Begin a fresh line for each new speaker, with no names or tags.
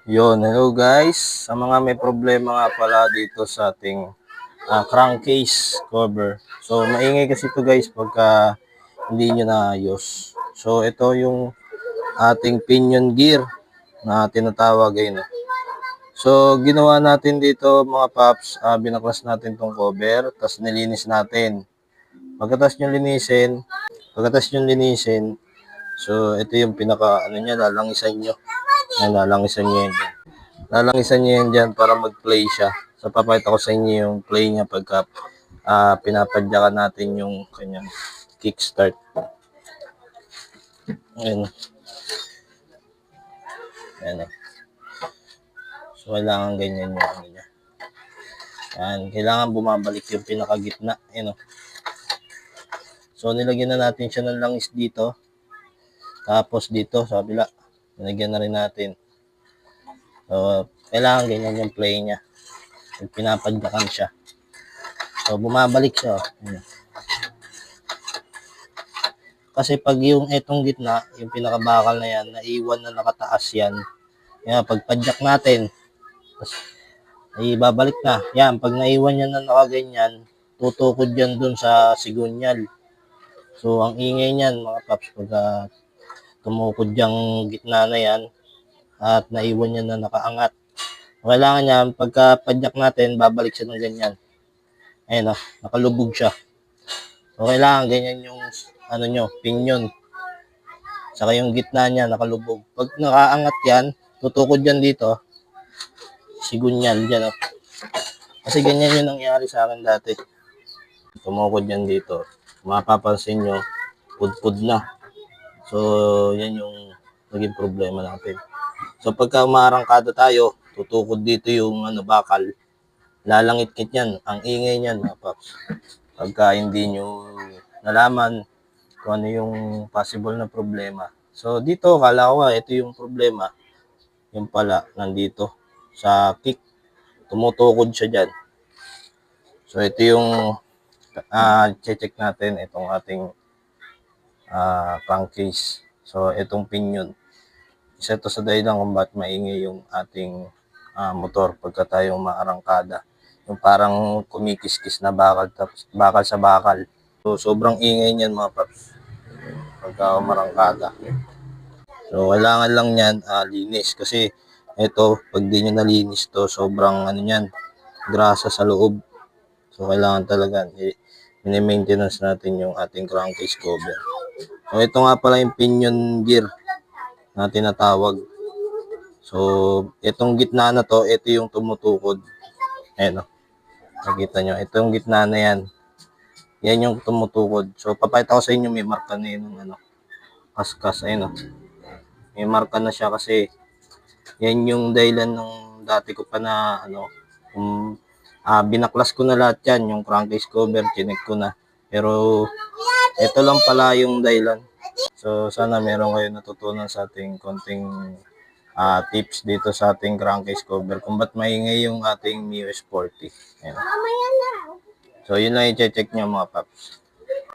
Hello guys. Sa mga may problema nga pala dito sa ating crankcase cover. So, maingay kasi ito guys pagka hindi nyo naayos. So, ito yung ating pinion gear na tinatawag ayun. So, ginawa natin dito mga paps, binaklas natin tong cover, tapos nilinis natin. Pagkatas nyo linisin, so ito yung pinaka, lalangisan nyo. Lalangisan nyo yan. Lalangisan niyo yan dyan para mag-play siya. So, papakita ko sa inyo yung play niya pagka pinapadyakan natin yung kanyang kickstart. Ayan. Ayan. So, kailangan ganyan yung ano niya. Ayan. Kailangan bumabalik yung pinakagitna. Ayan. So, nilagyan na natin siya ng langis dito. Tapos dito sa kabila, nilagyan na rin natin. So, kailangan ganyan yung play niya. Pag pinapadyakan siya. So, bumabalik siya. Ayan. Kasi pag yung etong gitna, yung pinakabakal na yan, naiwan na nakataas yan. Yan, pag padyak natin, ay babalik na. Yan, pag naiwan yan na nakaganyan, tutukod yan dun sa sigunyal. So, ang ingay niyan, mga paps, pag tumukod yung gitna na yan, at naiwan yan na nakaangat. Kailangan yan, pagka padyak natin, babalik siya ng ganyan. Ayun, nakalubog siya. So, kailangan ganyan yung pinion. Saka yung gitna niya nakalubog. Pag nakaangat yan, tutukod yan dito. Sigunyal dyan. Kasi ganyan yung nangyari sa akin dati. Tumukod yan dito. Mapapansin nyo, pudpud na. So, yan yung naging problema natin. So, pagka umarangkada tayo, tutukod dito yung bakal. Lalangit-kit yan. Ang ingay niyan, mga paps. Pagka hindi nyo nalaman kung ano yung possible na problema. So, dito, kala ko ito yung problema. Yung pala, nandito. Sa kick, tumutukod siya dyan. So, ito yung check natin itong ating crankcase. So, itong pinion. Isa ito sa dahilan kung bakit maingay yung ating motor pagka tayo maarangkada. Yung parang kumikis-kis na bakal sa bakal. So, sobrang ingay niyan mga paps. Pagka umarangkada. So, kailangan lang yan linis. Kasi, ito, pag di nyo nalinis to, sobrang grasa sa loob. So, kailangan talaga, mini-maintenance natin yung ating crankcase cover. So, ito nga pala yung pinion gear na tinatawag. So, itong gitna na to, ito yung tumutukod. Ayan o. Nakita nyo, ito yung gitna na yan. Yan yung tumutukod. So, papakita ko sa inyo, may marka na yun ng kaskas. Ayun o. May marka na siya kasi yan yung dahilan nung dati ko pa na binaklas ko na lahat yan, yung crankcase cover, chinek ko na. Pero ito lang pala yung dahilan. So sana meron kayo natutunan sa ating konting tips dito sa ating crankcase cover kung ba't maingay yung ating Mio S40. Ayan. So yun lang i-check nyo mga paps.